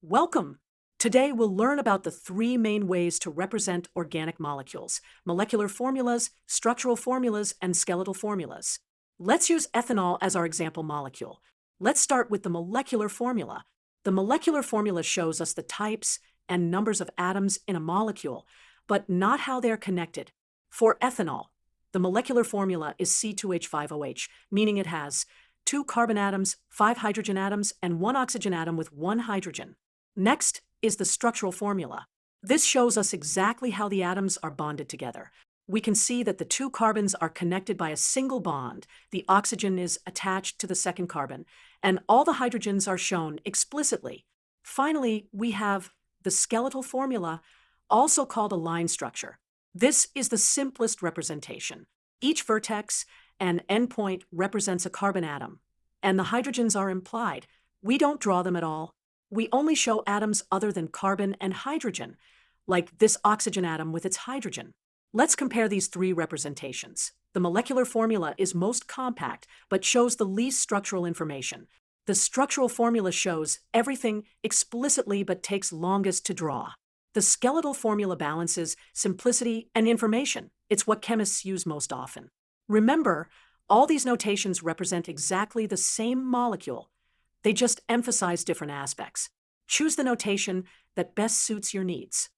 Welcome! Today we'll learn about the three main ways to represent organic molecules: molecular formulas, structural formulas, and skeletal formulas. Let's use ethanol as our example molecule. Let's start with the molecular formula. The molecular formula shows us the types and numbers of atoms in a molecule, but not how they're connected. For ethanol, the molecular formula is C₄H₉OH, meaning it has 2 carbon atoms, 5 hydrogen atoms, and 1 oxygen atom with 1 hydrogen. Next is the structural formula. This shows us exactly how the atoms are bonded together. We can see that the 2 carbons are connected by a single bond, the oxygen is attached to the second carbon, and all the hydrogens are shown explicitly. Finally, we have the skeletal formula, also called a line structure. This is the simplest representation. Each vertex and endpoint represents a carbon atom, and the hydrogens are implied. We don't draw them at all. We only show atoms other than carbon and hydrogen, like this oxygen atom with its hydrogen. Let's compare these three representations. The molecular formula is most compact, but shows the least structural information. The structural formula shows everything explicitly but takes longest to draw. The skeletal formula balances simplicity and information. It's what chemists use most often. Remember, all these notations represent exactly the same molecule. They just emphasize different aspects. Choose the notation that best suits your needs.